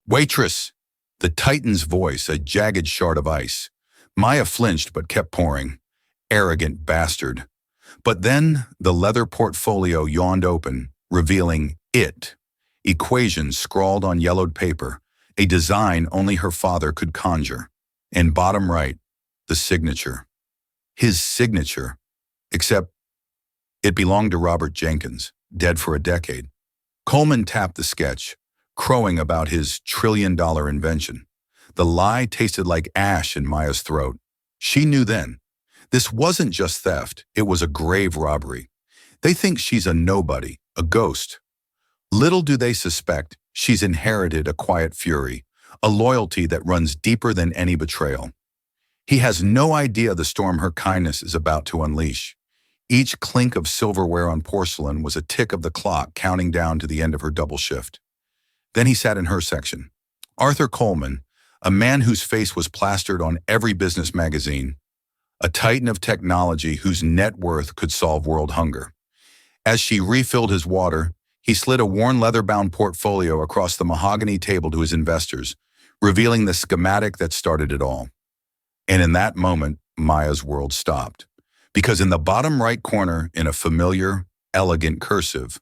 Waitress! The Titan's voice, a jagged shard of ice. Maya flinched but kept pouring. Arrogant bastard. But then the leather portfolio yawned open, revealing it. Equations scrawled on yellowed paper, a design only her father could conjure. And bottom right, the signature. His signature. Except it belonged to Robert Jenkins, dead for a decade. Coleman tapped the sketch, crowing about his trillion-dollar invention. The lie tasted like ash in Maya's throat. She knew then. This wasn't just theft, it was a grave robbery. They think she's a nobody, a ghost. Little do they suspect she's inherited a quiet fury, a loyalty that runs deeper than any betrayal. He has no idea the storm her kindness is about to unleash. Each clink of silverware on porcelain was a tick of the clock counting down to the end of her double shift. Then he sat in her section. Arthur Coleman, a man whose face was plastered on every business magazine, a titan of technology whose net worth could solve world hunger. As she refilled his water, he slid a worn leather-bound portfolio across the mahogany table to his investors, revealing the schematic that started it all. And in that moment, Maya's world stopped. Because in the bottom right corner, in a familiar, elegant cursive,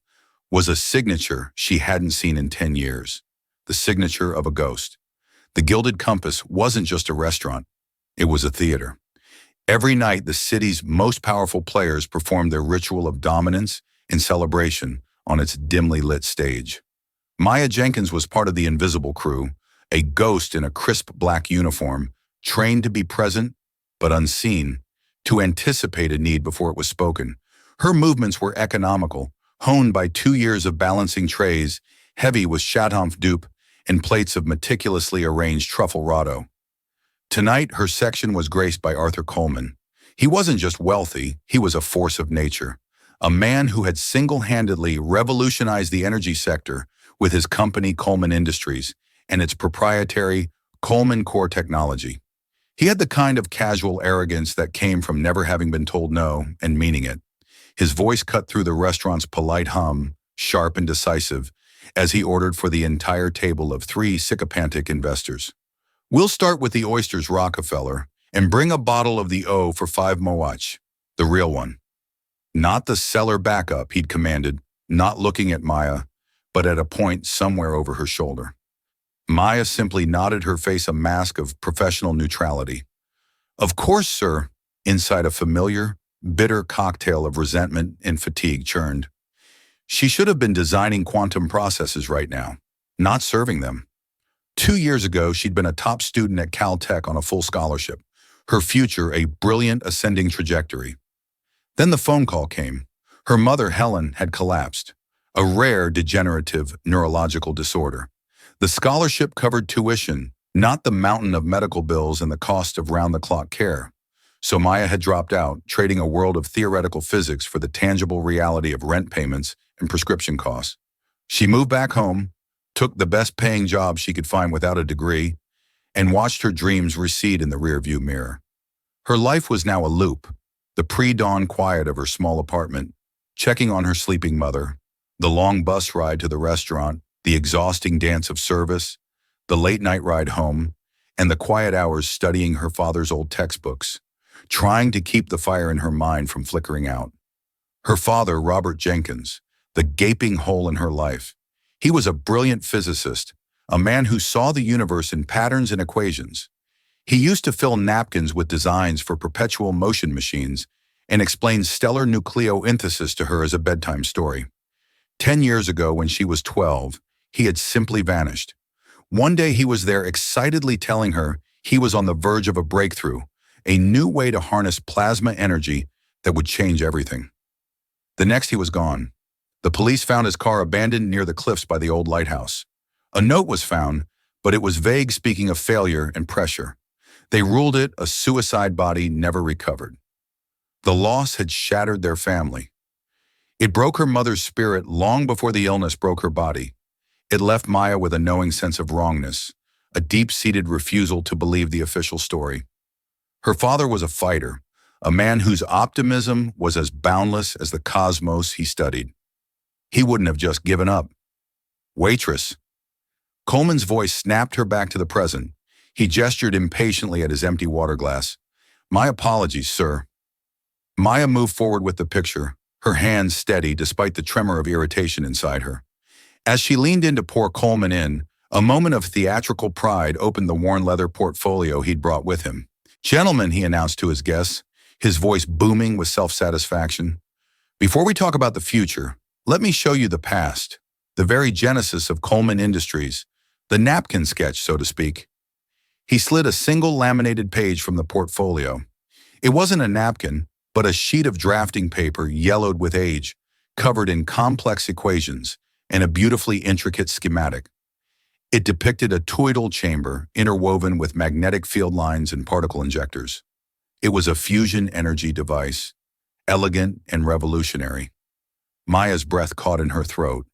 was a signature she hadn't seen in 10 years. The signature of a ghost. The Gilded Compass wasn't just a restaurant. It was a theater. Every night, the city's most powerful players performed their ritual of dominance and celebration on its dimly lit stage. Maya Jenkins was part of the invisible crew, a ghost in a crisp black uniform, trained to be present but unseen, to anticipate a need before it was spoken. Her movements were economical, honed by 2 years of balancing trays, heavy with Chateauneuf dupe and plates of meticulously arranged truffle rotto. Tonight, her section was graced by Arthur Coleman. He wasn't just wealthy, he was a force of nature. A man who had single-handedly revolutionized the energy sector with his company Coleman Industries and its proprietary Coleman Core technology. He had the kind of casual arrogance that came from never having been told no and meaning it. His voice cut through the restaurant's polite hum, sharp and decisive, as he ordered for the entire table of 3 sycophantic investors. "We'll start with the oysters, Rockefeller, and bring a bottle of the O for 5 Moach, the real one." Not the cellar backup, he'd commanded, not looking at Maya, but at a point somewhere over her shoulder. Maya simply nodded, her face a mask of professional neutrality. "Of course, sir," inside a familiar, bitter cocktail of resentment and fatigue churned. She should have been designing quantum processes right now, not serving them. 2 years ago, she'd been a top student at Caltech on a full scholarship, her future a brilliant ascending trajectory. Then the phone call came. Her mother, Helen, had collapsed, a rare degenerative neurological disorder. The scholarship covered tuition, not the mountain of medical bills and the cost of round-the-clock care. So Maya had dropped out, trading a world of theoretical physics for the tangible reality of rent payments and prescription costs. She moved back home, took the best-paying job she could find without a degree, and watched her dreams recede in the rearview mirror. Her life was now a loop, the pre-dawn quiet of her small apartment, checking on her sleeping mother, the long bus ride to the restaurant, the exhausting dance of service, the late-night ride home, and the quiet hours studying her father's old textbooks, trying to keep the fire in her mind from flickering out. Her father, Robert Jenkins, the gaping hole in her life. He was a brilliant physicist, a man who saw the universe in patterns and equations. He used to fill napkins with designs for perpetual motion machines and explain stellar nucleosynthesis to her as a bedtime story. 10 years ago, when she was 12, he had simply vanished. One day he was there excitedly telling her he was on the verge of a breakthrough, a new way to harness plasma energy that would change everything. The next he was gone. The police found his car abandoned near the cliffs by the old lighthouse. A note was found, but it was vague, speaking of failure and pressure. They ruled it a suicide, body never recovered. The loss had shattered their family. It broke her mother's spirit long before the illness broke her body. It left Maya with a knowing sense of wrongness, a deep-seated refusal to believe the official story. Her father was a fighter, a man whose optimism was as boundless as the cosmos he studied. He wouldn't have just given up. Waitress. Coleman's voice snapped her back to the present. He gestured impatiently at his empty water glass. My apologies, sir. Maya moved forward with the picture, her hands steady despite the tremor of irritation inside her. As she leaned in to pour Coleman in, a moment of theatrical pride opened the worn leather portfolio he'd brought with him. Gentlemen, he announced to his guests, his voice booming with self-satisfaction. Before we talk about the future, let me show you the past, the very genesis of Coleman Industries, the napkin sketch, so to speak. He slid a single laminated page from the portfolio. It wasn't a napkin, but a sheet of drafting paper yellowed with age, covered in complex equations and a beautifully intricate schematic. It depicted a toroidal chamber interwoven with magnetic field lines and particle injectors. It was a fusion energy device, elegant and revolutionary. Maya's breath caught in her throat.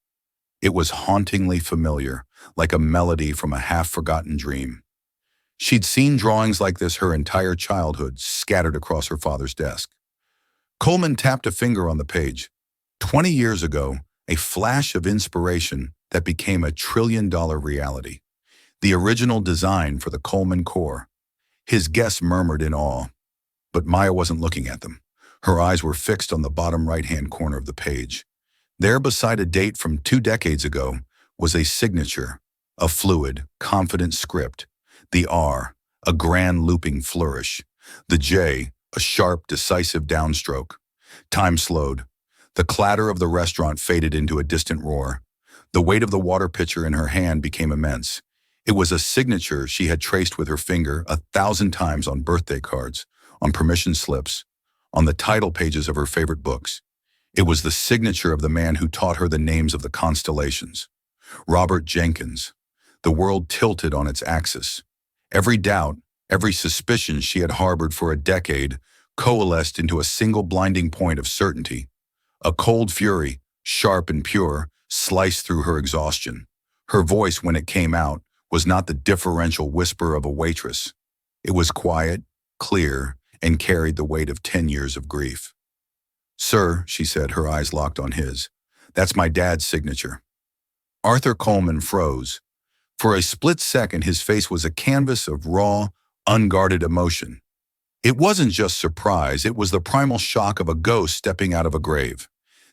It was hauntingly familiar, like a melody from a half-forgotten dream. She'd seen drawings like this her entire childhood, scattered across her father's desk. Coleman tapped a finger on the page. 20 years ago, a flash of inspiration that became a trillion-dollar reality. The original design for the Coleman core. His guests murmured in awe, but Maya wasn't looking at them. Her eyes were fixed on the bottom right-hand corner of the page. There, beside a date from 2 decades ago, was a signature, a fluid, confident script. The R, a grand looping flourish. The J, a sharp, decisive downstroke. Time slowed. The clatter of the restaurant faded into a distant roar. The weight of the water pitcher in her hand became immense. It was a signature she had traced with her finger 1,000 times on birthday cards, on permission slips, on the title pages of her favorite books. It was the signature of the man who taught her the names of the constellations. Robert Jenkins. The world tilted on its axis. Every doubt, every suspicion she had harbored for a decade coalesced into a single blinding point of certainty. A cold fury, sharp and pure, sliced through her exhaustion. Her voice, when it came out, was not the differential whisper of a waitress. It was quiet, clear, and carried the weight of 10 years of grief. Sir, she said, her eyes locked on his, that's my dad's signature. Arthur Coleman froze. For a split second, his face was a canvas of raw, unguarded emotion. It wasn't just surprise, it was the primal shock of a ghost stepping out of a grave.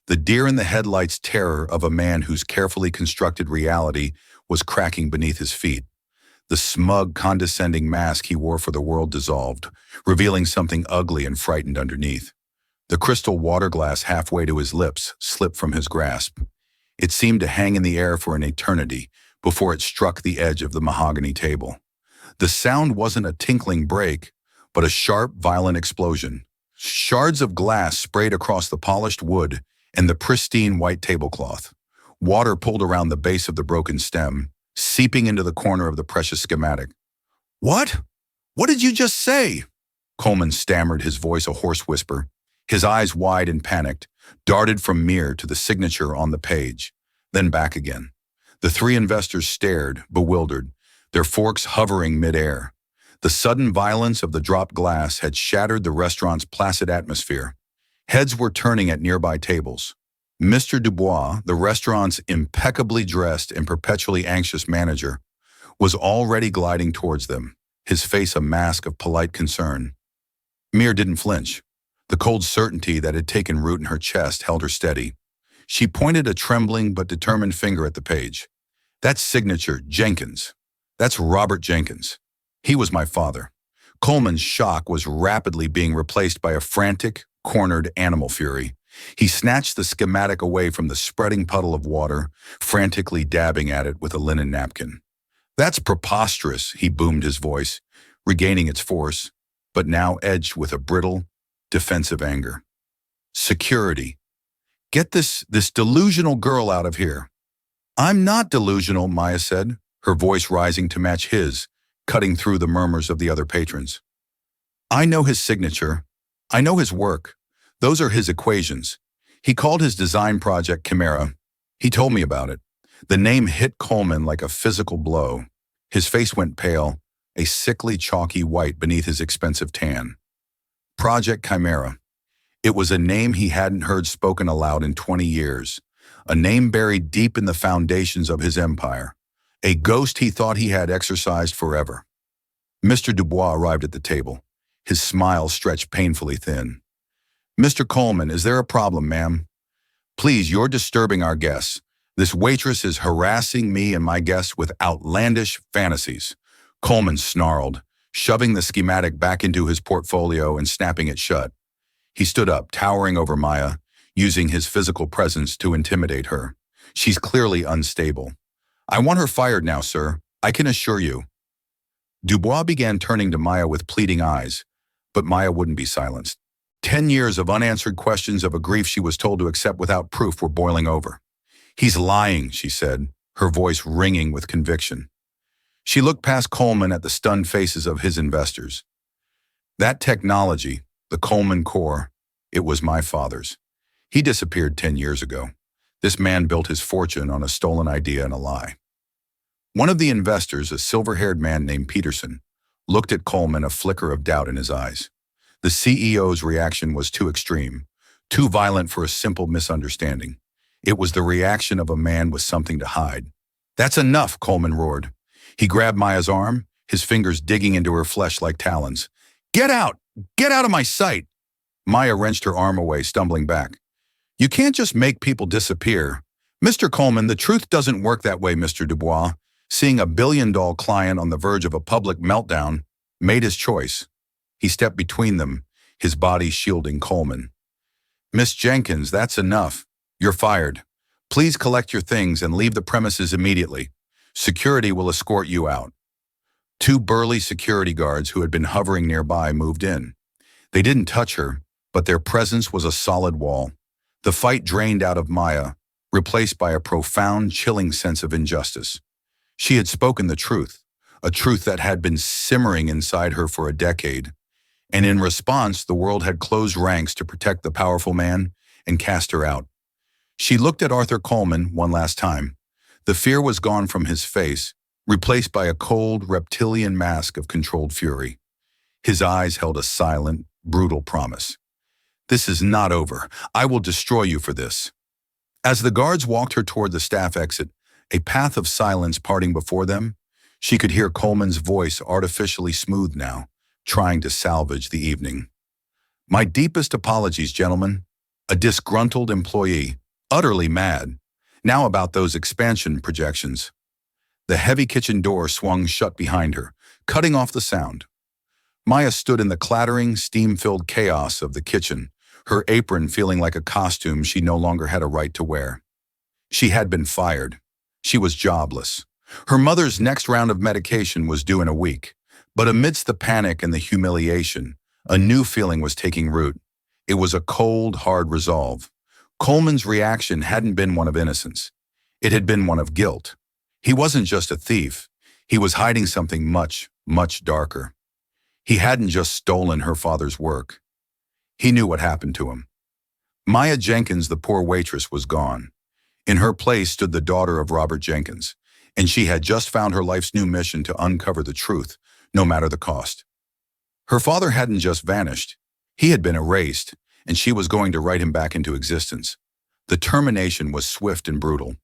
The deer-in-the-headlights terror of a man whose carefully constructed reality was cracking beneath his feet. The smug, condescending mask he wore for the world dissolved, revealing something ugly and frightened underneath. The crystal water glass halfway to his lips slipped from his grasp. It seemed to hang in the air for an eternity before it struck the edge of the mahogany table. The sound wasn't a tinkling break, but a sharp, violent explosion. Shards of glass sprayed across the polished wood and the pristine white tablecloth. Water pulled around the base of the broken stem, seeping into the corner of the precious schematic. What? What did you just say? Coleman stammered, his voice a hoarse whisper. His eyes wide and panicked, darted from mirror to the signature on the page, then back again. The 3 investors stared, bewildered, their forks hovering midair. The sudden violence of the dropped glass had shattered the restaurant's placid atmosphere. Heads were turning at nearby tables. Mr. Dubois, the restaurant's impeccably dressed and perpetually anxious manager, was already gliding towards them, his face a mask of polite concern. Mia didn't flinch. The cold certainty that had taken root in her chest held her steady. She pointed a trembling but determined finger at the page. That's signature, Jenkins. That's Robert Jenkins. He was my father. Coleman's shock was rapidly being replaced by a frantic, cornered animal fury. He snatched the schematic away from the spreading puddle of water, frantically dabbing at it with a linen napkin. That's preposterous, he boomed, his voice, regaining its force, but now edged with a brittle, defensive anger. Security. Get this delusional girl out of here. I'm not delusional, Maya said, her voice rising to match his, cutting through the murmurs of the other patrons. I know his signature. I know his work. Those are his equations. He called his design project Chimera. He told me about it. The name hit Coleman like a physical blow. His face went pale, a sickly, chalky white beneath his expensive tan. Project Chimera. It was a name he hadn't heard spoken aloud in 20 years, a name buried deep in the foundations of his empire, a ghost he thought he had exorcised forever. Mr. Dubois arrived at the table. His smile stretched painfully thin. "Mr. Coleman, is there a problem, ma'am?" "Please, you're disturbing our guests. This waitress is harassing me and my guests with outlandish fantasies." Coleman snarled, shoving the schematic back into his portfolio and snapping it shut. He stood up, towering over Maya, using his physical presence to intimidate her. "She's clearly unstable. I want her fired now, sir. I can assure you." Dubois began turning to Maya with pleading eyes, but Maya wouldn't be silenced. 10 years of unanswered questions of a grief she was told to accept without proof were boiling over. "He's lying," she said, her voice ringing with conviction. She looked past Coleman at the stunned faces of his investors. "That technology, the Coleman core, it was my father's. He disappeared 10 years ago. This man built his fortune on a stolen idea and a lie." One of the investors, a silver-haired man named Peterson, looked at Coleman, a flicker of doubt in his eyes. The CEO's reaction was too extreme, too violent for a simple misunderstanding. It was the reaction of a man with something to hide. "That's enough," Coleman roared. He grabbed Maya's arm, his fingers digging into her flesh like talons. "Get out! Get out of my sight!" Maya wrenched her arm away, stumbling back. "You can't just make people disappear. Mr. Coleman, the truth doesn't work that way." Mr. Dubois, seeing a billion-dollar client on the verge of a public meltdown, made his choice. He stepped between them, his body shielding Coleman. "Miss Jenkins, that's enough. You're fired. Please collect your things and leave the premises immediately. Security will escort you out." Two burly security guards who had been hovering nearby moved in. They didn't touch her, but their presence was a solid wall. The fight drained out of Maya, replaced by a profound, chilling sense of injustice. She had spoken the truth, a truth that had been simmering inside her for a decade. And in response, the world had closed ranks to protect the powerful man and cast her out. She looked at Arthur Coleman one last time. The fear was gone from his face, replaced by a cold, reptilian mask of controlled fury. His eyes held a silent, brutal promise. "This is not over. I will destroy you for this." As the guards walked her toward the staff exit, a path of silence parting before them, she could hear Coleman's voice, artificially smooth now, trying to salvage the evening. "My deepest apologies, gentlemen. A disgruntled employee, utterly mad. Now about those expansion projections." The heavy kitchen door swung shut behind her, cutting off the sound. Maya stood in the clattering, steam-filled chaos of the kitchen, her apron feeling like a costume she no longer had a right to wear. She had been fired. She was jobless. Her mother's next round of medication was due in a week. But amidst the panic and the humiliation, a new feeling was taking root. It was a cold, hard resolve. Coleman's reaction hadn't been one of innocence. It had been one of guilt. He wasn't just a thief. He was hiding something much, much darker. He hadn't just stolen her father's work. He knew what happened to him. Maya Jenkins, the poor waitress, was gone. In her place stood the daughter of Robert Jenkins, and she had just found her life's new mission to uncover the truth, no matter the cost. Her father hadn't just vanished. He had been erased, and she was going to write him back into existence. The termination was swift and brutal.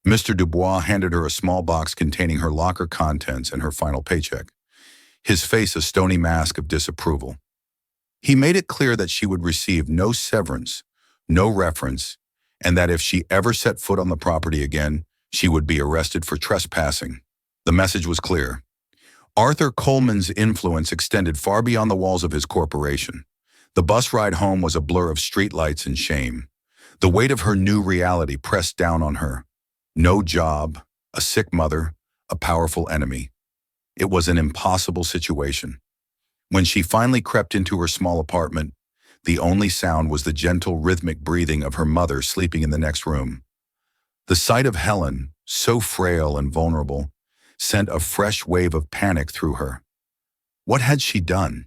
Mr. Dubois handed her a small box containing her locker contents and her final paycheck, his face a stony mask of disapproval. He made it clear that she would receive no severance, no reference, and that if she ever set foot on the property again, she would be arrested for trespassing. The message was clear. Arthur Coleman's influence extended far beyond the walls of his corporation. The bus ride home was a blur of streetlights and shame. The weight of her new reality pressed down on her. No job, a sick mother, a powerful enemy. It was an impossible situation. When she finally crept into her small apartment, the only sound was the gentle, rhythmic breathing of her mother sleeping in the next room. The sight of Helen, so frail and vulnerable, sent a fresh wave of panic through her. What had she done?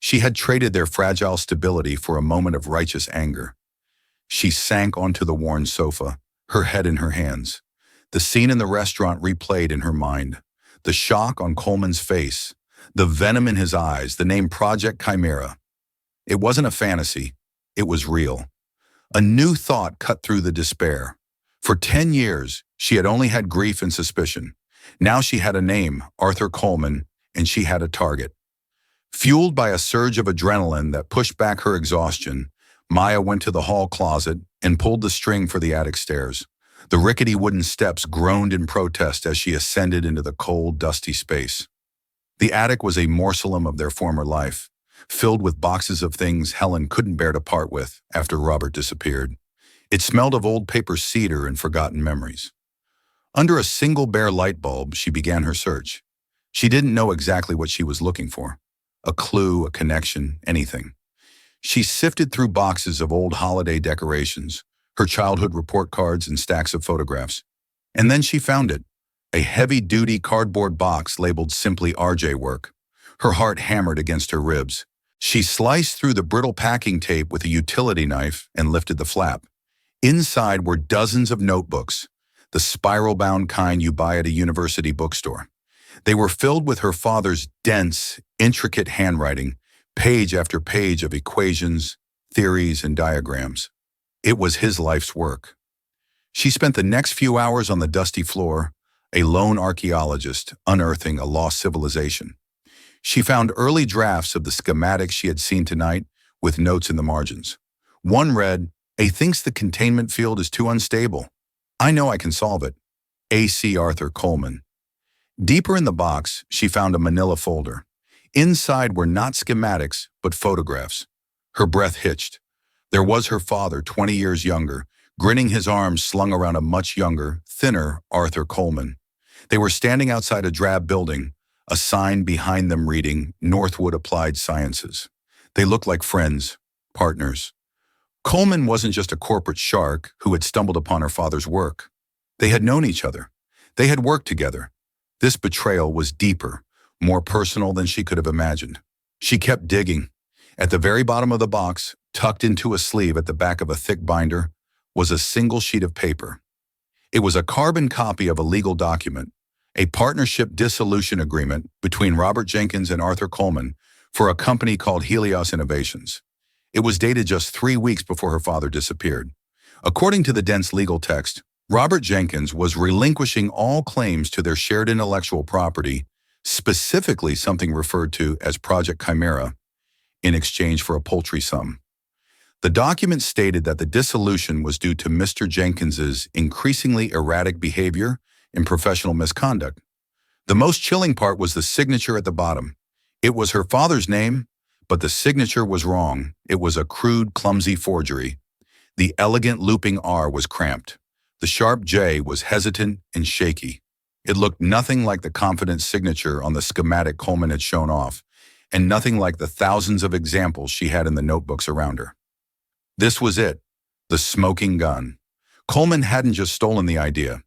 She had traded their fragile stability for a moment of righteous anger. She sank onto the worn sofa, her head in her hands. The scene in the restaurant replayed in her mind. The shock on Coleman's face, the venom in his eyes, the name Project Chimera. It wasn't a fantasy. It was real. A new thought cut through the despair. For 10 years, she had only had grief and suspicion. Now she had a name, Arthur Coleman, and she had a target. Fueled by a surge of adrenaline that pushed back her exhaustion, Maya went to the hall closet and pulled the string for the attic stairs. The rickety wooden steps groaned in protest as she ascended into the cold, dusty space. The attic was a mausoleum of their former life, filled with boxes of things Helen couldn't bear to part with after Robert disappeared. It smelled of old paper cedar and forgotten memories. Under a single bare light bulb, she began her search. She didn't know exactly what she was looking for. A clue, a connection, anything. She sifted through boxes of old holiday decorations, her childhood report cards and stacks of photographs. And then she found it, a heavy-duty cardboard box labeled simply RJ Work. Her heart hammered against her ribs. She sliced through the brittle packing tape with a utility knife and lifted the flap. Inside were dozens of notebooks, the spiral-bound kind you buy at a university bookstore. They were filled with her father's dense, intricate handwriting, page after page of equations, theories, and diagrams. It was his life's work. She spent the next few hours on the dusty floor, a lone archaeologist unearthing a lost civilization. She found early drafts of the schematics she had seen tonight with notes in the margins. One read, "A thinks the containment field is too unstable. I know I can solve it. A.C. Arthur Coleman." Deeper in the box, she found a manila folder. Inside were not schematics, but photographs. Her breath hitched. There was her father, 20 years younger, grinning, his arms slung around a much younger, thinner Arthur Coleman. They were standing outside a drab building, a sign behind them reading Northwood Applied Sciences. They looked like friends, partners. Coleman wasn't just a corporate shark who had stumbled upon her father's work. They had known each other. They had worked together. This betrayal was deeper, more personal than she could have imagined. She kept digging. At the very bottom of the box, tucked into a sleeve at the back of a thick binder, was a single sheet of paper. It was a carbon copy of a legal document, a partnership dissolution agreement between Robert Jenkins and Arthur Coleman for a company called Helios Innovations. It was dated just 3 weeks before her father disappeared. According to the dense legal text, Robert Jenkins was relinquishing all claims to their shared intellectual property, specifically something referred to as Project Chimera, in exchange for a paltry sum. The document stated that the dissolution was due to Mr. Jenkins's increasingly erratic behavior and professional misconduct. The most chilling part was the signature at the bottom. It was her father's name, but the signature was wrong. It was a crude, clumsy forgery. The elegant looping R was cramped. The sharp J was hesitant and shaky. It looked nothing like the confident signature on the schematic Coleman had shown off, and nothing like the thousands of examples she had in the notebooks around her. This was it, the smoking gun. Coleman hadn't just stolen the idea.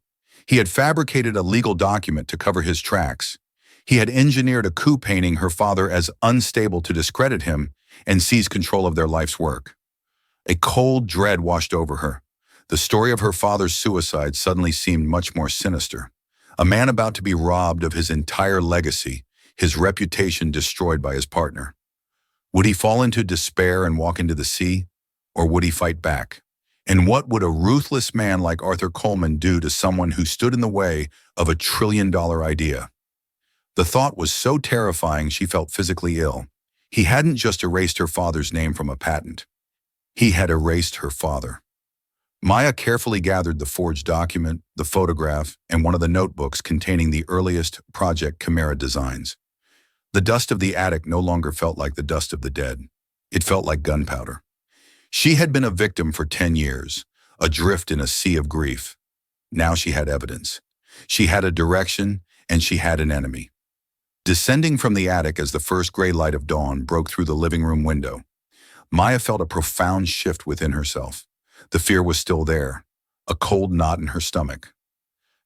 He had fabricated a legal document to cover his tracks. He had engineered a coup painting her father as unstable to discredit him and seize control of their life's work. A cold dread washed over her. The story of her father's suicide suddenly seemed much more sinister. A man about to be robbed of his entire legacy, his reputation destroyed by his partner. Would he fall into despair and walk into the sea, or would he fight back? And what would a ruthless man like Arthur Coleman do to someone who stood in the way of a trillion-dollar idea? The thought was so terrifying she felt physically ill. He hadn't just erased her father's name from a patent. He had erased her father. Maya carefully gathered the forged document, the photograph, and one of the notebooks containing the earliest Project Chimera designs. The dust of the attic no longer felt like the dust of the dead. It felt like gunpowder. She had been a victim for 10 years, adrift in a sea of grief. Now she had evidence. She had a direction, and she had an enemy. Descending from the attic as the first gray light of dawn broke through the living room window, Maya felt a profound shift within herself. The fear was still there, a cold knot in her stomach.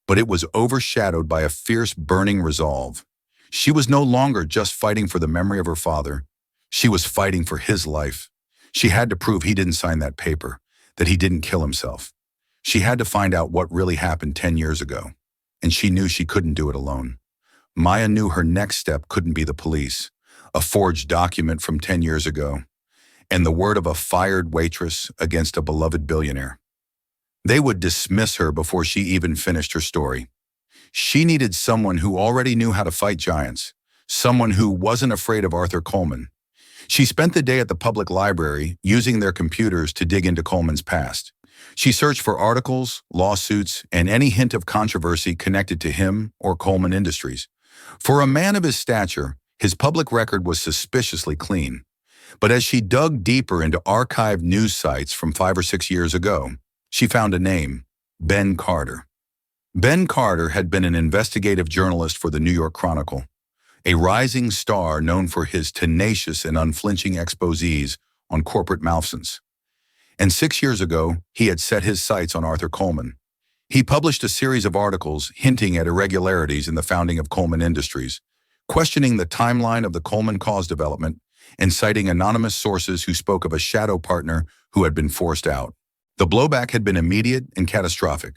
But it was overshadowed by a fierce, burning resolve. She was no longer just fighting for the memory of her father. She was fighting for his life. She had to prove he didn't sign that paper, that he didn't kill himself. She had to find out what really happened 10 years ago, and she knew she couldn't do it alone. Maya knew her next step couldn't be the police, a forged document from 10 years ago, and the word of a fired waitress against a beloved billionaire. They would dismiss her before she even finished her story. She needed someone who already knew how to fight giants, someone who wasn't afraid of Arthur Coleman. She spent the day at the public library using their computers to dig into Coleman's past. She searched for articles, lawsuits, and any hint of controversy connected to him or Coleman Industries. For a man of his stature, his public record was suspiciously clean. But as she dug deeper into archived news sites from 5 or 6 years ago, she found a name: Ben Carter. Ben Carter had been an investigative journalist for the New York Chronicle, a rising star known for his tenacious and unflinching exposés on corporate malfeasance. And 6 years ago, he had set his sights on Arthur Coleman. He published a series of articles hinting at irregularities in the founding of Coleman Industries, questioning the timeline of the Coleman cause development, and citing anonymous sources who spoke of a shadow partner who had been forced out. The blowback had been immediate and catastrophic.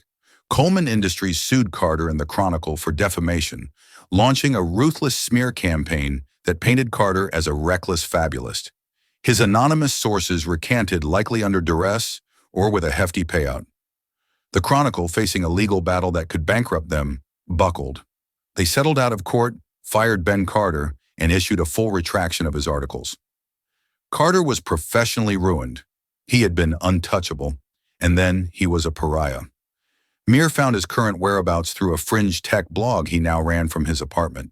Coleman Industries sued Carter and the Chronicle for defamation, launching a ruthless smear campaign that painted Carter as a reckless fabulist. His anonymous sources recanted, likely under duress or with a hefty payout. The Chronicle, facing a legal battle that could bankrupt them, buckled. They settled out of court, fired Ben Carter, and issued a full retraction of his articles. Carter was professionally ruined. He had been untouchable, and then he was a pariah. Mir found his current whereabouts through a fringe tech blog he now ran from his apartment.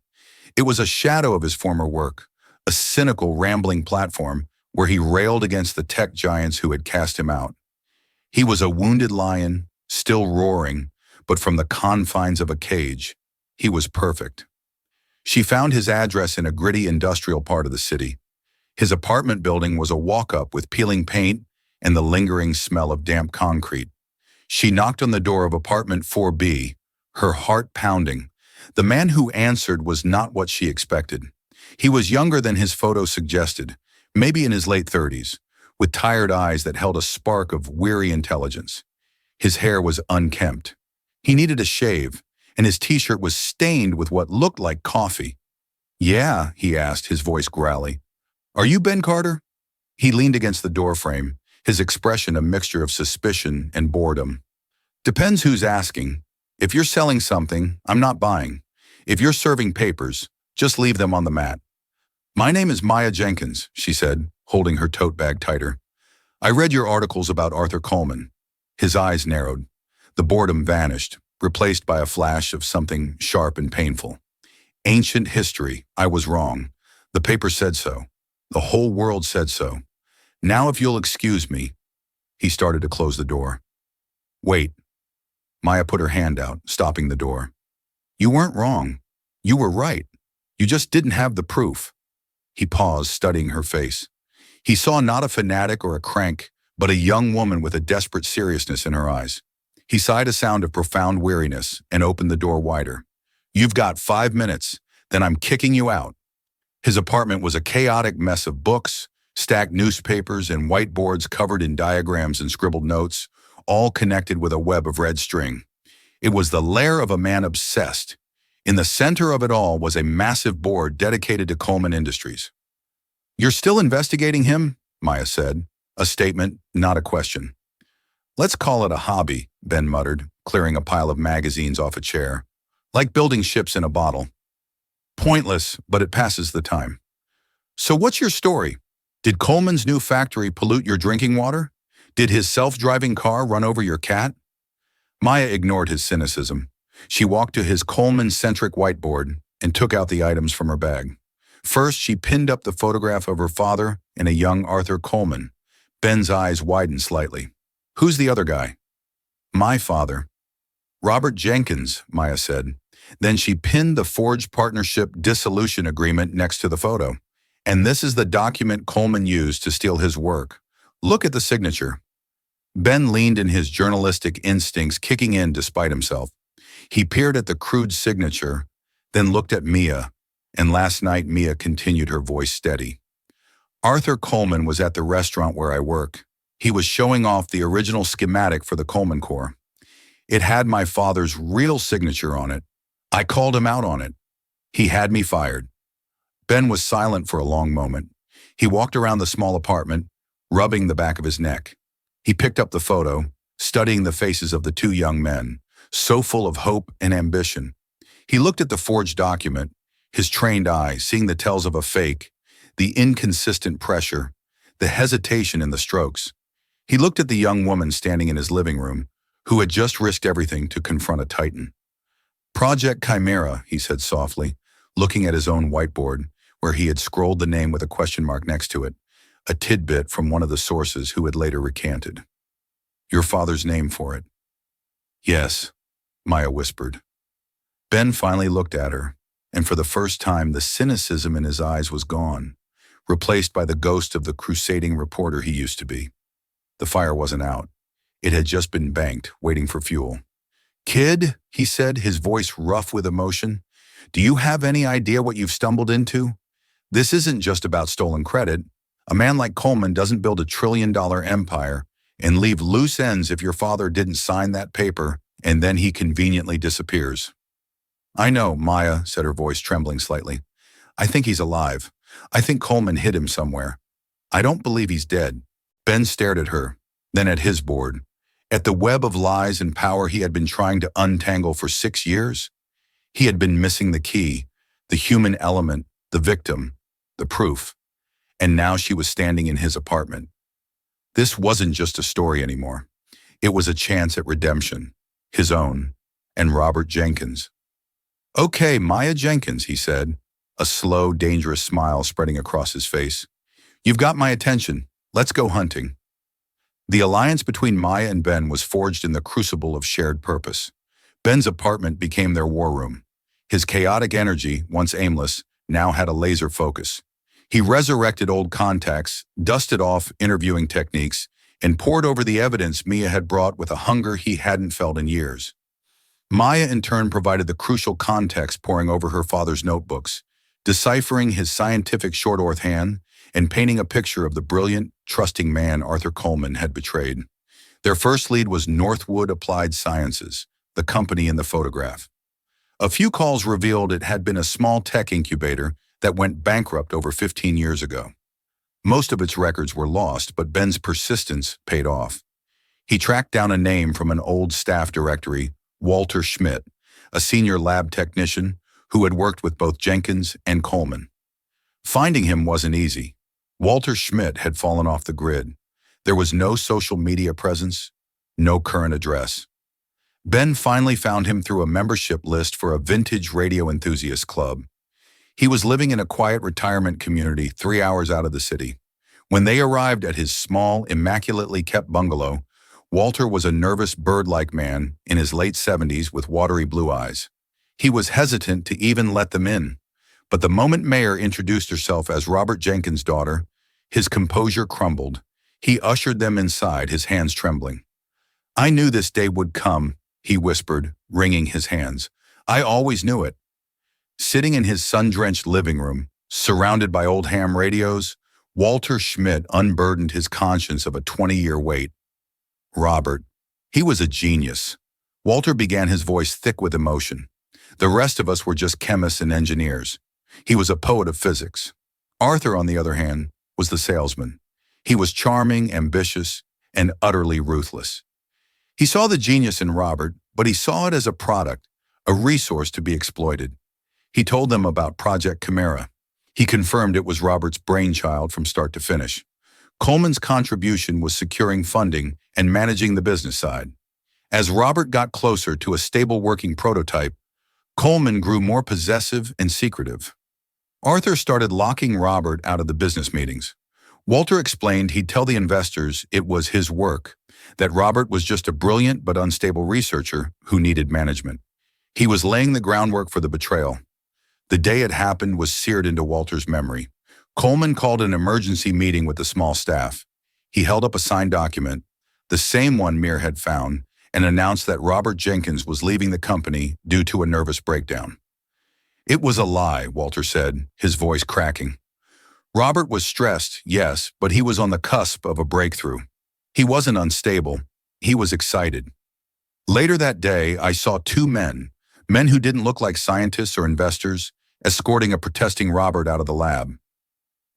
It was a shadow of his former work, a cynical, rambling platform where he railed against the tech giants who had cast him out. He was a wounded lion, still roaring, but from the confines of a cage. He was perfect. She found his address in a gritty industrial part of the city. His apartment building was a walk-up with peeling paint and the lingering smell of damp concrete. She knocked on the door of apartment 4B, her heart pounding. The man who answered was not what she expected. He was younger than his photo suggested, maybe in his late 30s, with tired eyes that held a spark of weary intelligence. His hair was unkempt. He needed a shave, and his t-shirt was stained with what looked like coffee. "Yeah," he asked, his voice growly. "Are you Ben Carter?" He leaned against the doorframe, his expression a mixture of suspicion and boredom. "Depends who's asking. If you're selling something, I'm not buying. If you're serving papers, just leave them on the mat." "My name is Maya Jenkins," she said, holding her tote bag tighter. "I read your articles about Arthur Coleman." His eyes narrowed. The boredom vanished, replaced by a flash of something sharp and painful. "Ancient history. I was wrong. The paper said so. The whole world said so. Now if you'll excuse me." He started to close the door. "Wait." Maya put her hand out, stopping the door. "You weren't wrong. You were right. You just didn't have the proof." He paused, studying her face. He saw not a fanatic or a crank, but a young woman with a desperate seriousness in her eyes. He sighed a sound of profound weariness and opened the door wider. "You've got 5 minutes, then I'm kicking you out." His apartment was a chaotic mess of books, stacked newspapers, and whiteboards covered in diagrams and scribbled notes, all connected with a web of red string. It was the lair of a man obsessed. In the center of it all was a massive board dedicated to Coleman Industries. "You're still investigating him?" Maya said, a statement, not a question. "Let's call it a hobby," Ben muttered, clearing a pile of magazines off a chair. "Like building ships in a bottle. Pointless, but it passes the time." "So what's your story? Did Coleman's new factory pollute your drinking water? Did his self-driving car run over your cat?" Maya ignored his cynicism. She walked to his Coleman-centric whiteboard and took out the items from her bag. First, she pinned up the photograph of her father and a young Arthur Coleman. Ben's eyes widened slightly. "Who's the other guy?" "My father." "Robert Jenkins," Maya said. Then she pinned the forged partnership dissolution agreement next to the photo. "And this is the document Coleman used to steal his work. Look at the signature." Ben leaned in, his journalistic instincts kicking in despite himself. He peered at the crude signature, then looked at Mia, and last night Mia continued, her voice steady. "Arthur Coleman was at the restaurant where I work. He was showing off the original schematic for the Coleman Core. It had my father's real signature on it. I called him out on it. He had me fired." Ben was silent for a long moment. He walked around the small apartment, rubbing the back of his neck. He picked up the photo, studying the faces of the two young men, so full of hope and ambition. He looked at the forged document, his trained eye seeing the tells of a fake, the inconsistent pressure, the hesitation in the strokes. He looked at the young woman standing in his living room, who had just risked everything to confront a titan. Project Chimera, he said softly, looking at his own whiteboard, where he had scrolled the name with a question mark next to it, a tidbit from one of the sources who had later recanted. Your father's name for it. Yes, Maya whispered. Ben finally looked at her, and for the first time the cynicism in his eyes was gone, replaced by the ghost of the crusading reporter he used to be. The fire wasn't out. It had just been banked, waiting for fuel. Kid, he said, his voice rough with emotion, do you have any idea what you've stumbled into? This isn't just about stolen credit. A man like Coleman doesn't build a trillion-dollar empire and leave loose ends if your father didn't sign that paper and then he conveniently disappears. I know, Maya, said her voice trembling slightly. I think he's alive. I think Coleman hid him somewhere. I don't believe he's dead. Ben stared at her, then at his board, at the web of lies and power he had been trying to untangle for 6 years. He had been missing the key, the human element, the victim, the proof. And now she was standing in his apartment. This wasn't just a story anymore. It was a chance at redemption, his own, and Robert Jenkins. Okay, Maya Jenkins, he said, a slow, dangerous smile spreading across his face. You've got my attention. Let's go hunting. The alliance between Maya and Ben was forged in the crucible of shared purpose. Ben's apartment became their war room. His chaotic energy, once aimless, now had a laser focus. He resurrected old contacts, dusted off interviewing techniques, and pored over the evidence Mia had brought with a hunger he hadn't felt in years. Maya in turn provided the crucial context, poring over her father's notebooks, deciphering his scientific shorthand and painting a picture of the brilliant, trusting man Arthur Coleman had betrayed. Their first lead was Northwood Applied Sciences, the company in the photograph. A few calls revealed it had been a small tech incubator that went bankrupt over 15 years ago. Most of its records were lost, but Ben's persistence paid off. He tracked down a name from an old staff directory, Walter Schmidt, a senior lab technician who had worked with both Jenkins and Coleman. Finding him wasn't easy. Walter Schmidt had fallen off the grid. There was no social media presence, no current address. Ben finally found him through a membership list for a vintage radio enthusiast club. He was living in a quiet retirement community 3 hours out of the city. When they arrived at his small, immaculately kept bungalow, Walter was a nervous bird-like man in his late 70s with watery blue eyes. He was hesitant to even let them in, but the moment Mayer introduced herself as Robert Jenkins' daughter, his composure crumbled. He ushered them inside, his hands trembling. I knew this day would come, he whispered, wringing his hands. I always knew it. Sitting in his sun-drenched living room, surrounded by old ham radios, Walter Schmidt unburdened his conscience of a 20-year wait. Robert. He was a genius. Walter began, his voice thick with emotion. The rest of us were just chemists and engineers. He was a poet of physics. Arthur, on the other hand, was the salesman. He was charming, ambitious, and utterly ruthless. He saw the genius in Robert, but he saw it as a product, a resource to be exploited. He told them about Project Chimera. He confirmed it was Robert's brainchild from start to finish. Coleman's contribution was securing funding and managing the business side. As Robert got closer to a stable working prototype, Coleman grew more possessive and secretive. Arthur started locking Robert out of the business meetings. Walter explained he'd tell the investors it was his work, that Robert was just a brilliant but unstable researcher who needed management. He was laying the groundwork for the betrayal. The day it happened was seared into Walter's memory. Coleman called an emergency meeting with the small staff. He held up a signed document, the same one Mir had found, and announced that Robert Jenkins was leaving the company due to a nervous breakdown. It was a lie, Walter said, his voice cracking. Robert was stressed, yes, but he was on the cusp of a breakthrough. He wasn't unstable. He was excited. Later that day, I saw 2 men who didn't look like scientists or investors, escorting a protesting Robert out of the lab.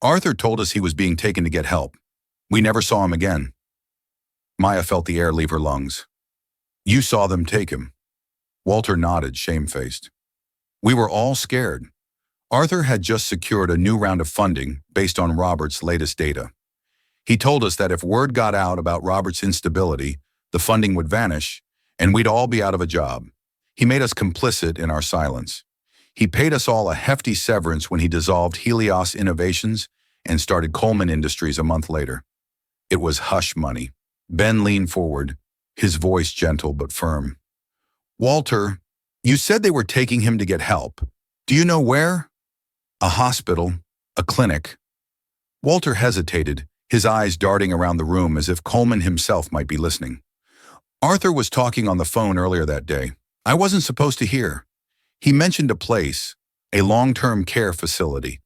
Arthur told us he was being taken to get help. We never saw him again. Maya felt the air leave her lungs. You saw them take him. Walter nodded, shamefaced. We were all scared. Arthur had just secured a new round of funding based on Robert's latest data. He told us that if word got out about Robert's instability, the funding would vanish, and we'd all be out of a job. He made us complicit in our silence. He paid us all a hefty severance when he dissolved Helios Innovations and started Coleman Industries a month later. It was hush money. Ben leaned forward, his voice gentle but firm. Walter, you said they were taking him to get help. Do you know where? A hospital, a clinic. Walter hesitated, his eyes darting around the room as if Coleman himself might be listening. Arthur was talking on the phone earlier that day. I wasn't supposed to hear. He mentioned a place, a long-term care facility.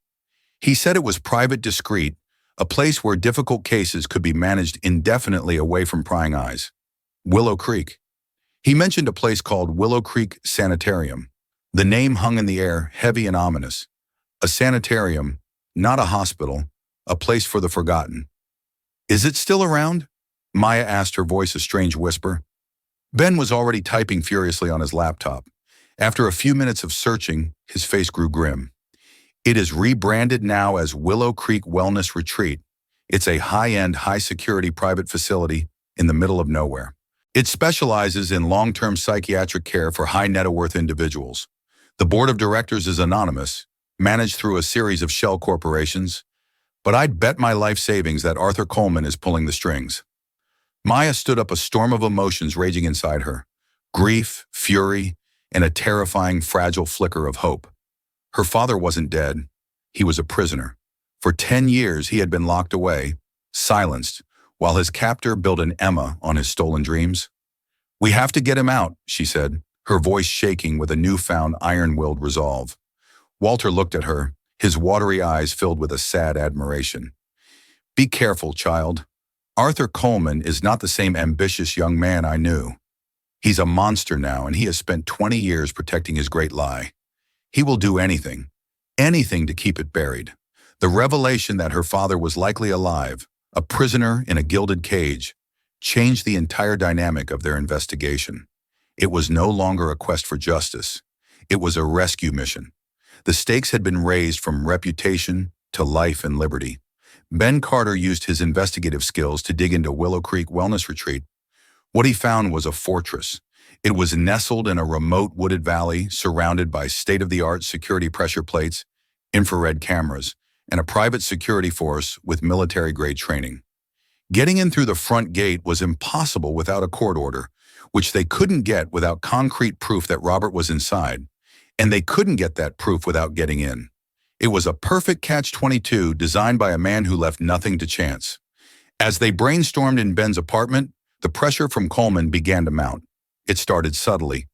He said it was private, discreet, a place where difficult cases could be managed indefinitely away from prying eyes. Willow Creek. He mentioned a place called Willow Creek Sanitarium. The name hung in the air, heavy and ominous. A sanitarium, not a hospital, a place for the forgotten. Is it still around? Maya asked, her voice a strange whisper. Ben was already typing furiously on his laptop. After a few minutes of searching, his face grew grim. It is rebranded now as Willow Creek Wellness Retreat. It's a high-end, high-security private facility in the middle of nowhere. It specializes in long-term psychiatric care for high-net-worth individuals. The board of directors is anonymous, managed through a series of shell corporations, but I'd bet my life savings that Arthur Coleman is pulling the strings. Maya stood up, a storm of emotions raging inside her. Grief, fury, and a terrifying, fragile flicker of hope. Her father wasn't dead. He was a prisoner. For 10 years, he had been locked away, silenced, while his captor built an Emma on his stolen dreams. We have to get him out, she said, her voice shaking with a newfound iron-willed resolve. Walter looked at her, his watery eyes filled with a sad admiration. Be careful, child. Arthur Coleman is not the same ambitious young man I knew. He's a monster now, and he has spent 20 years protecting his great lie. He will do anything to keep it buried. The revelation that her father was likely alive, a prisoner in a gilded cage, changed the entire dynamic of their investigation. It was no longer a quest for justice. It was a rescue mission. The stakes had been raised from reputation to life and liberty. Ben Carter used his investigative skills to dig into Willow Creek Wellness Retreat. What he found was a fortress. It was nestled in a remote wooded valley, surrounded by state-of-the-art security pressure plates, infrared cameras, and a private security force with military-grade training. Getting in through the front gate was impossible without a court order, which they couldn't get without concrete proof that Robert was inside, and they couldn't get that proof without getting in. It was a perfect catch-22 designed by a man who left nothing to chance. As they brainstormed in Ben's apartment, the pressure from Coleman began to mount. It started subtly.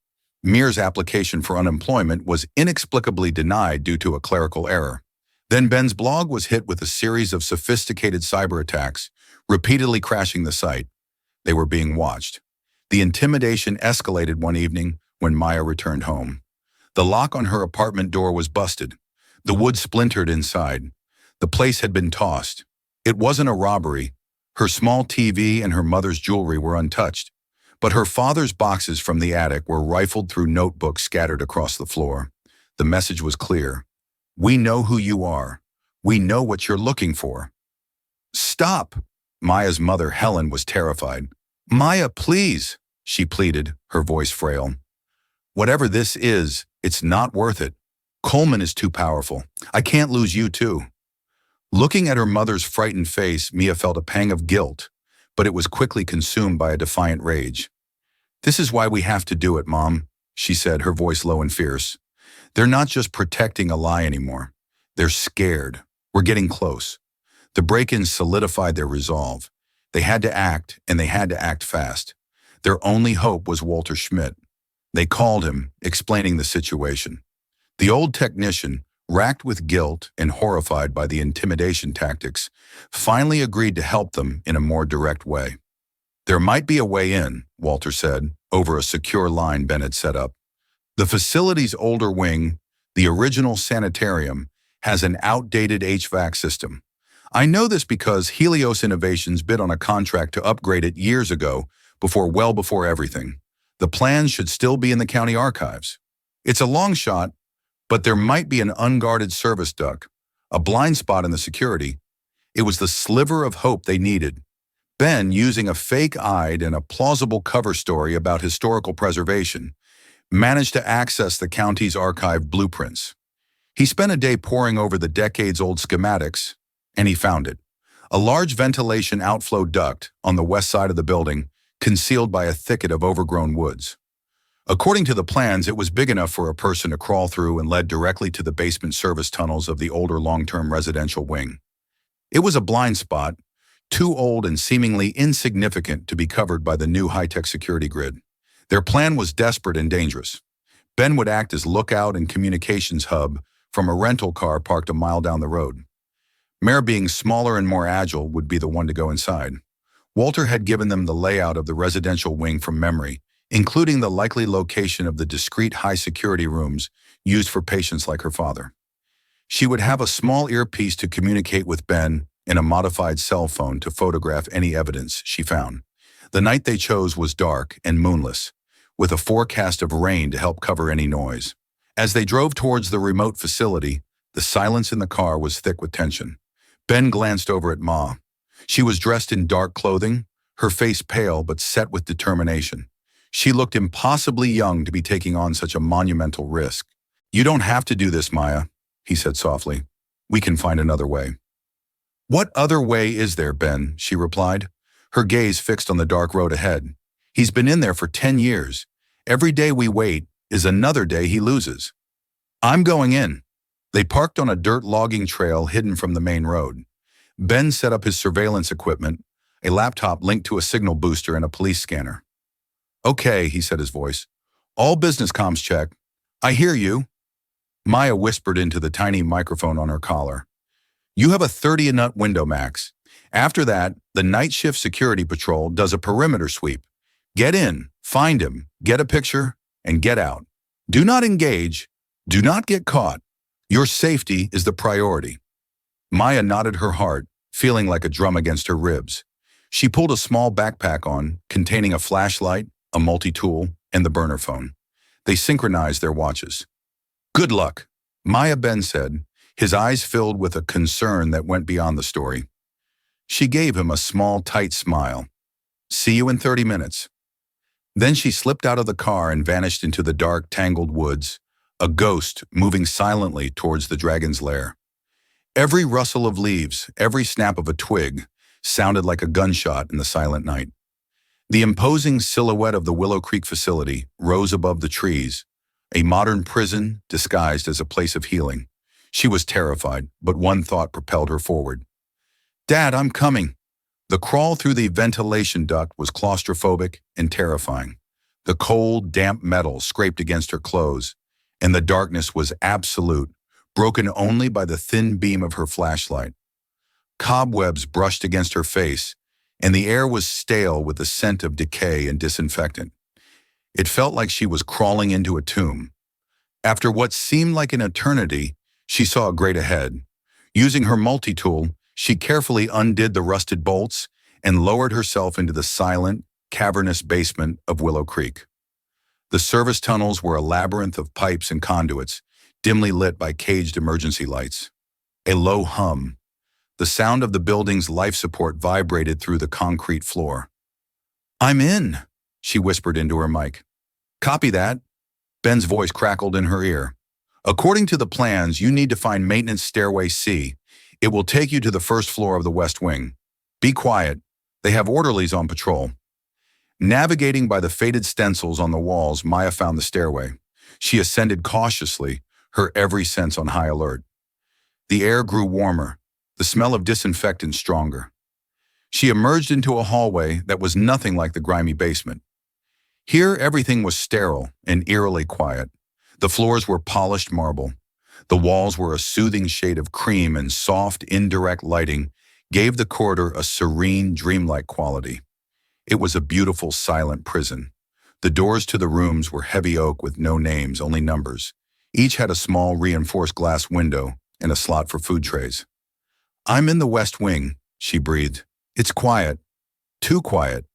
Mears' application for unemployment was inexplicably denied due to a clerical error. Then Ben's blog was hit with a series of sophisticated cyber attacks, repeatedly crashing the site. They were being watched. The intimidation escalated one evening when Maya returned home. The lock on her apartment door was busted. The wood splintered inside. The place had been tossed. It wasn't a robbery. Her small TV and her mother's jewelry were untouched, but her father's boxes from the attic were rifled through notebooks scattered across the floor. The message was clear. We know who you are. We know what you're looking for. Stop! Maya's mother, Helen, was terrified. Maya, please, she pleaded, her voice frail. Whatever this is, it's not worth it. Coleman is too powerful. I can't lose you too. Looking at her mother's frightened face, Mia felt a pang of guilt, but it was quickly consumed by a defiant rage. This is why we have to do it, Mom, she said, her voice low and fierce. They're not just protecting a lie anymore. They're scared. We're getting close. The break-ins solidified their resolve. They had to act, and they had to act fast. Their only hope was Walter Schmidt. They called him, explaining the situation. The old technician, racked with guilt and horrified by the intimidation tactics, finally agreed to help them in a more direct way. There might be a way in, Walter said, over a secure line Ben had set up. The facility's older wing, the original sanitarium, has an outdated HVAC system. I know this because Helios Innovations bid on a contract to upgrade it years ago, well before everything. The plans should still be in the county archives. It's a long shot, But there might be an unguarded service duct, a blind spot in the security. It was the sliver of hope they needed. Ben, using a fake-eyed and a plausible cover story about historical preservation, managed to access the county's archived blueprints. He spent a day poring over the decades-old schematics, and he found it. A large ventilation outflow duct on the west side of the building, concealed by a thicket of overgrown woods. According to the plans, it was big enough for a person to crawl through and led directly to the basement service tunnels of the older long-term residential wing. It was a blind spot, too old and seemingly insignificant to be covered by the new high-tech security grid. Their plan was desperate and dangerous. Ben would act as lookout and communications hub from a rental car parked a mile down the road. Mare, being smaller and more agile, would be the one to go inside. Walter had given them the layout of the residential wing from memory, including the likely location of the discreet high-security rooms used for patients like her father. She would have a small earpiece to communicate with Ben and a modified cell phone to photograph any evidence she found. The night they chose was dark and moonless, with a forecast of rain to help cover any noise. As they drove towards the remote facility, the silence in the car was thick with tension. Ben glanced over at Ma. She was dressed in dark clothing, her face pale but set with determination. She looked impossibly young to be taking on such a monumental risk. "You don't have to do this, Maya," he said softly. "We can find another way." "What other way is there, Ben?" she replied, her gaze fixed on the dark road ahead. "He's been in there for 10 years. Every day we wait is another day he loses." "I'm going in." They parked on a dirt logging trail hidden from the main road. Ben set up his surveillance equipment, a laptop linked to a signal booster and a police scanner. "Okay," he said, his voice. "All business comms check. I hear you." Maya whispered into the tiny microphone on her collar. "You have a 30-nut window max. After that, the night shift security patrol does a perimeter sweep. Get in, find him, get a picture, and get out. Do not engage. Do not get caught. Your safety is the priority." Maya nodded her heart, feeling like a drum against her ribs. She pulled a small backpack on, containing a flashlight, a multi-tool, and the burner phone. They synchronized their watches. "Good luck," Maya, Ben said, his eyes filled with a concern that went beyond the story. She gave him a small, tight smile. "See you in 30 minutes. Then she slipped out of the car and vanished into the dark, tangled woods, a ghost moving silently towards the dragon's lair. Every rustle of leaves, every snap of a twig, sounded like a gunshot in the silent night. The imposing silhouette of the Willow Creek facility rose above the trees, a modern prison disguised as a place of healing. She was terrified, but one thought propelled her forward. "Dad, I'm coming." The crawl through the ventilation duct was claustrophobic and terrifying. The cold, damp metal scraped against her clothes, and the darkness was absolute, broken only by the thin beam of her flashlight. Cobwebs brushed against her face, and the air was stale with the scent of decay and disinfectant. It felt like she was crawling into a tomb. After what seemed like an eternity, she saw a grate ahead. Using her multi-tool, she carefully undid the rusted bolts and lowered herself into the silent, cavernous basement of Willow Creek. The service tunnels were a labyrinth of pipes and conduits, dimly lit by caged emergency lights. A low hum. The sound of the building's life support vibrated through the concrete floor. "I'm in," she whispered into her mic. "Copy that." Ben's voice crackled in her ear. "According to the plans, you need to find maintenance stairway C. It will take you to the first floor of the West Wing. Be quiet. They have orderlies on patrol." Navigating by the faded stencils on the walls, Maya found the stairway. She ascended cautiously, her every sense on high alert. The air grew warmer, the smell of disinfectant stronger. She emerged into a hallway that was nothing like the grimy basement. Here, everything was sterile and eerily quiet. The floors were polished marble. The walls were a soothing shade of cream, and soft, indirect lighting gave the corridor a serene, dreamlike quality. It was a beautiful, silent prison. The doors to the rooms were heavy oak with no names, only numbers. Each had a small, reinforced glass window and a slot for food trays. "I'm in the West Wing," she breathed. "It's quiet. Too quiet.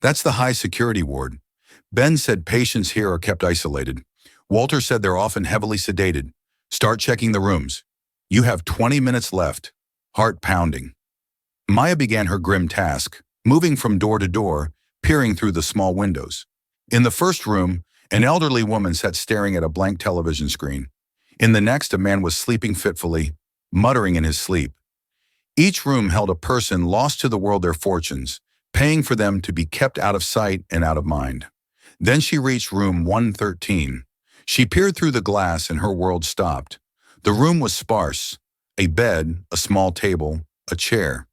That's the high security ward. Ben said patients here are kept isolated. Walter said they're often heavily sedated. Start checking the rooms. You have 20 minutes left. Heart pounding. Maya began her grim task, moving from door to door, peering through the small windows. In the first room, an elderly woman sat staring at a blank television screen. In the next, a man was sleeping fitfully, muttering in his sleep. Each room held a person lost to the world their fortunes, paying for them to be kept out of sight and out of mind. Then she reached room 113. She peered through the glass and her world stopped. The room was sparse. A bed, a small table, a chair.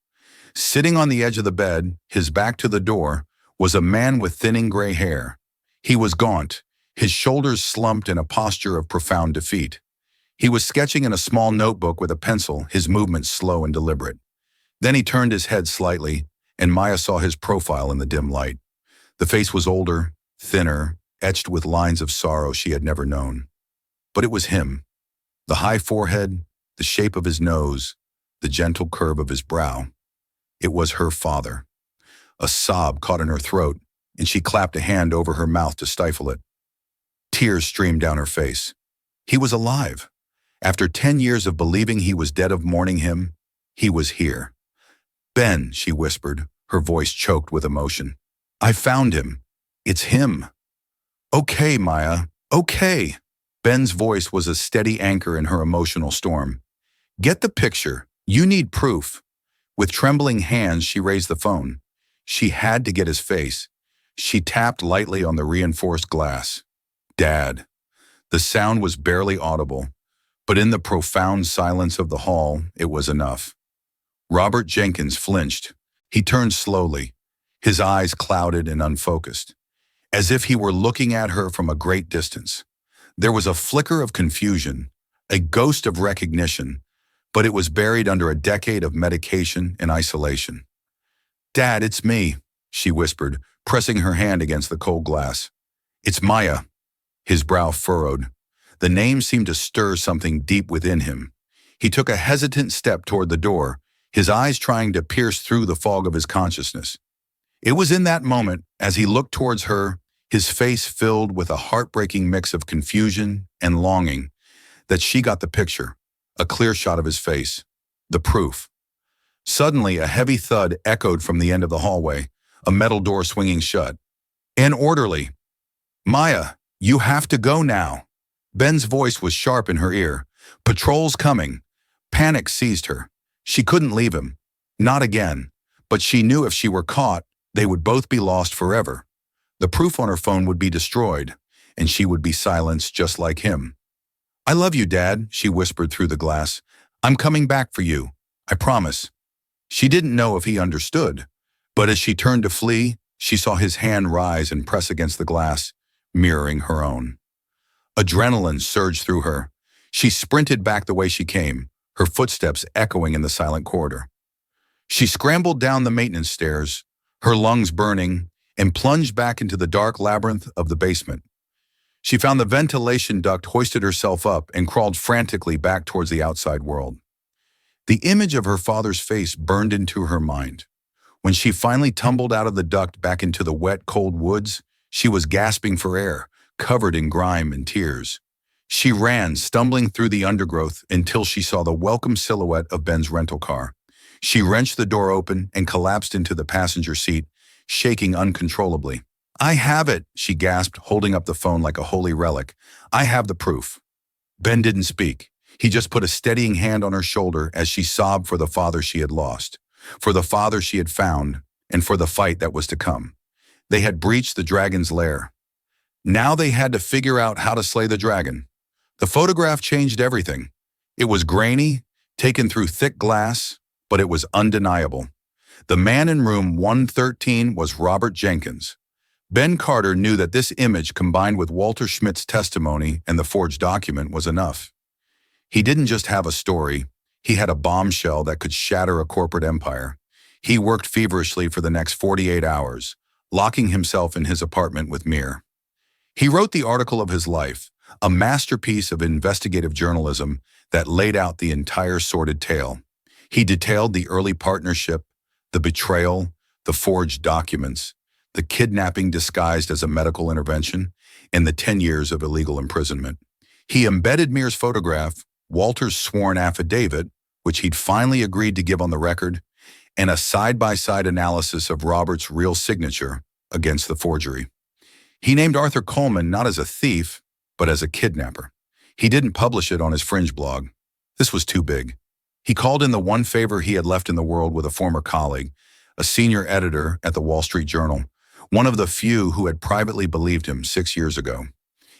Sitting on the edge of the bed, his back to the door, was a man with thinning gray hair. He was gaunt, his shoulders slumped in a posture of profound defeat. He was sketching in a small notebook with a pencil, his movements slow and deliberate. Then he turned his head slightly, and Maya saw his profile in the dim light. The face was older, thinner, etched with lines of sorrow she had never known. But it was him. The high forehead, the shape of his nose, the gentle curve of his brow. It was her father. A sob caught in her throat, and she clapped a hand over her mouth to stifle it. Tears streamed down her face. He was alive. After 10 years of believing he was dead of mourning him, he was here. "Ben," she whispered, her voice choked with emotion. "I found him. It's him." "Okay, Maya, okay." Ben's voice was a steady anchor in her emotional storm. "Get the picture. You need proof." With trembling hands, she raised the phone. She had to get his face. She tapped lightly on the reinforced glass. "Dad." The sound was barely audible, but in the profound silence of the hall, it was enough. Robert Jenkins flinched. He turned slowly, his eyes clouded and unfocused, as if he were looking at her from a great distance. There was a flicker of confusion, a ghost of recognition, but it was buried under a decade of medication and isolation. "Dad, it's me," she whispered, pressing her hand against the cold glass. "It's Maya." His brow furrowed. The name seemed to stir something deep within him. He took a hesitant step toward the door, his eyes trying to pierce through the fog of his consciousness. It was in that moment, as he looked towards her, his face filled with a heartbreaking mix of confusion and longing, that she got the picture, a clear shot of his face, the proof. Suddenly, a heavy thud echoed from the end of the hallway, a metal door swinging shut. "An orderly." "Maya, you have to go now." Ben's voice was sharp in her ear. "Patrol's coming." Panic seized her. She couldn't leave him. Not again. But she knew if she were caught, they would both be lost forever. The proof on her phone would be destroyed, and she would be silenced just like him. "I love you, Dad," she whispered through the glass. "I'm coming back for you. I promise." She didn't know if he understood, but as she turned to flee, she saw his hand rise and press against the glass, mirroring her own. Adrenaline surged through her. She sprinted back the way she came, her footsteps echoing in the silent corridor. She scrambled down the maintenance stairs, her lungs burning, and plunged back into the dark labyrinth of the basement. She found the ventilation duct, hoisted herself up, and crawled frantically back towards the outside world. The image of her father's face burned into her mind. When she finally tumbled out of the duct back into the wet, cold woods, she was gasping for air, covered in grime and tears. She ran, stumbling through the undergrowth until she saw the welcome silhouette of Ben's rental car. She wrenched the door open and collapsed into the passenger seat, shaking uncontrollably. "I have it," she gasped, holding up the phone like a holy relic. "I have the proof." Ben didn't speak. He just put a steadying hand on her shoulder as she sobbed for the father she had lost, for the father she had found, and for the fight that was to come. They had breached the dragon's lair. Now they had to figure out how to slay the dragon. The photograph changed everything. It was grainy, taken through thick glass, but it was undeniable. The man in room 113 was Robert Jenkins. Ben Carter knew that this image, combined with Walter Schmidt's testimony and the forged document, was enough. He didn't just have a story, he had a bombshell that could shatter a corporate empire. He worked feverishly for the next 48 hours, locking himself in his apartment with Mir. He wrote the article of his life, a masterpiece of investigative journalism that laid out the entire sordid tale. He detailed the early partnership, the betrayal, the forged documents, the kidnapping disguised as a medical intervention, and the 10 years of illegal imprisonment. He embedded Mears' photograph, Walter's sworn affidavit, which he'd finally agreed to give on the record, and a side-by-side analysis of Robert's real signature against the forgery. He named Arthur Coleman not as a thief, but as a kidnapper. He didn't publish it on his fringe blog. This was too big. He called in the one favor he had left in the world with a former colleague, a senior editor at the Wall Street Journal, one of the few who had privately believed him 6 years ago.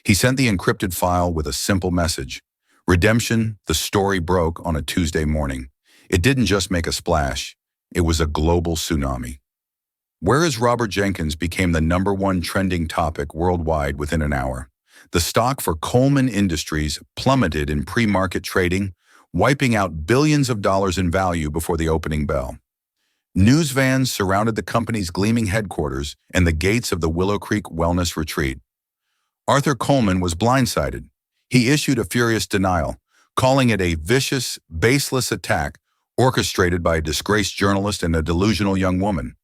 He sent the encrypted file with a simple message. Redemption, the story broke on a Tuesday morning. It didn't just make a splash. It was a global tsunami. Where is Robert Jenkins became the #1 trending topic worldwide within an hour. The stock for Coleman Industries plummeted in pre-market trading, wiping out billions of dollars in value before the opening bell. News vans surrounded the company's gleaming headquarters and the gates of the Willow Creek Wellness Retreat. Arthur Coleman was blindsided. He issued a furious denial, calling it a vicious, baseless attack orchestrated by a disgraced journalist and a delusional young woman.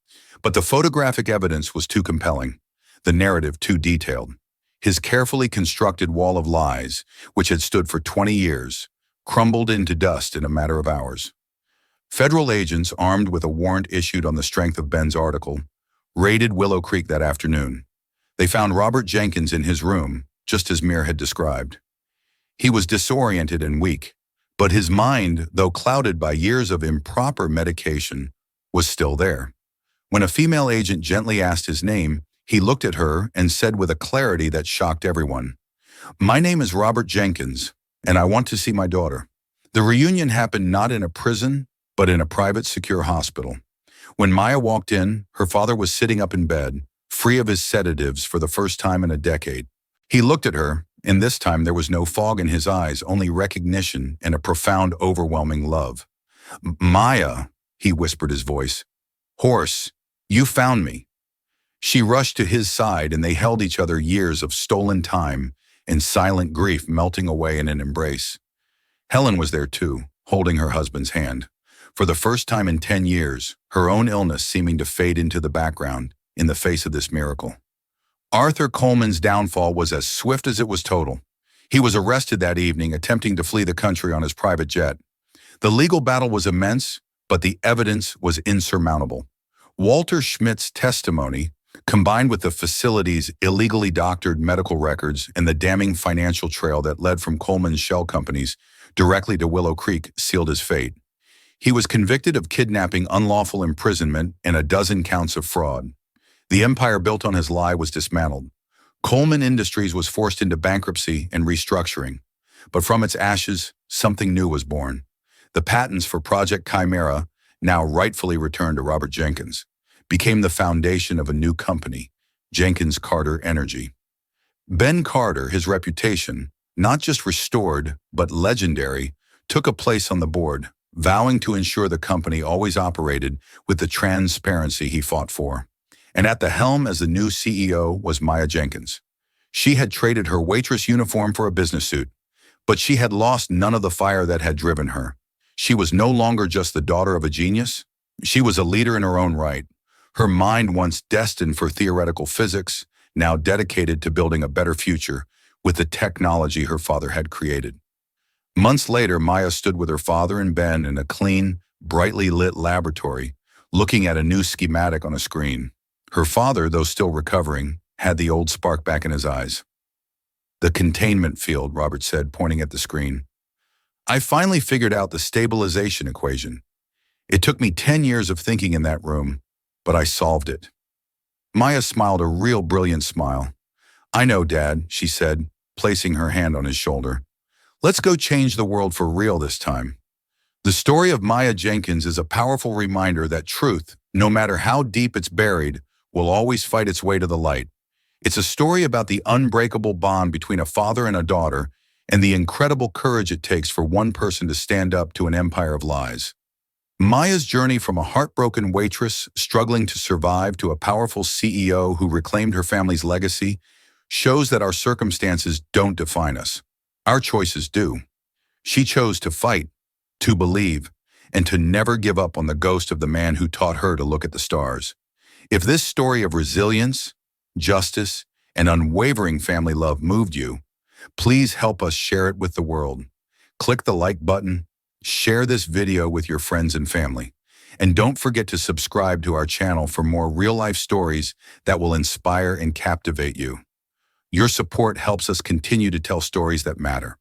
But the photographic evidence was too compelling, the narrative too detailed. His carefully constructed wall of lies, which had stood for 20 years, crumbled into dust in a matter of hours. Federal agents, armed with a warrant issued on the strength of Ben's article, raided Willow Creek that afternoon. They found Robert Jenkins in his room, just as Mears had described. He was disoriented and weak, but his mind, though clouded by years of improper medication, was still there. When a female agent gently asked his name, he looked at her and said with a clarity that shocked everyone, "My name is Robert Jenkins, and I want to see my daughter." The reunion happened not in a prison, but in a private, secure hospital. When Maya walked in, her father was sitting up in bed, free of his sedatives for the first time in a decade. He looked at her, and this time there was no fog in his eyes, only recognition and a profound, overwhelming love. "Maya," he whispered his voice. "Horse, you found me." She rushed to his side, and they held each other, years of stolen time and silent grief melting away in an embrace. Helen was there too, holding her husband's hand. For the first time in 10 years, her own illness seeming to fade into the background in the face of this miracle. Arthur Coleman's downfall was as swift as it was total. He was arrested that evening, attempting to flee the country on his private jet. The legal battle was immense, but the evidence was insurmountable. Walter Schmidt's testimony, combined with the facility's illegally doctored medical records and the damning financial trail that led from Coleman's shell companies directly to Willow Creek, sealed his fate. He was convicted of kidnapping, unlawful imprisonment, and a dozen counts of fraud. The empire built on his lie was dismantled. Coleman Industries was forced into bankruptcy and restructuring. But from its ashes, something new was born. The patents for Project Chimera, now rightfully returned to Robert Jenkins, became the foundation of a new company, Jenkins Carter Energy. Ben Carter, his reputation, not just restored, but legendary, took a place on the board, vowing to ensure the company always operated with the transparency he fought for. And at the helm as the new CEO was Maya Jenkins. She had traded her Waitress uniform for a business suit, but she had lost none of the fire that had driven her. She was no longer just the daughter of a genius. She was a leader in her own right. Her mind, once destined for theoretical physics, now dedicated to building a better future with the technology her father had created. Months later, Maya stood with her father and Ben in a clean, brightly lit laboratory, looking at a new schematic on a screen. Her father, though still recovering, had the old spark back in his eyes. "The containment field," Robert said, pointing at the screen. "I finally figured out the stabilization equation. It took me 10 years of thinking in that room, but I solved it." Maya smiled a real brilliant smile. "I know, Dad," she said, placing her hand on his shoulder. "Let's go change the world for real this time." The story of Maya Jenkins is a powerful reminder that truth, no matter how deep it's buried, will always fight its way to the light. It's a story about the unbreakable bond between a father and a daughter, and the incredible courage it takes for one person to stand up to an empire of lies. Maya's journey from a heartbroken waitress struggling to survive to a powerful CEO who reclaimed her family's legacy shows that our circumstances don't define us. Our choices do. She chose to fight, to believe, and to never give up on the ghost of the man who taught her to look at the stars. If this story of resilience, justice, and unwavering family love moved you, Please help us share it with the world. Click the like button, share this video with your friends and family, and don't forget to subscribe to our channel for more real-life stories that will inspire and captivate you. Your support helps us continue to tell stories that matter.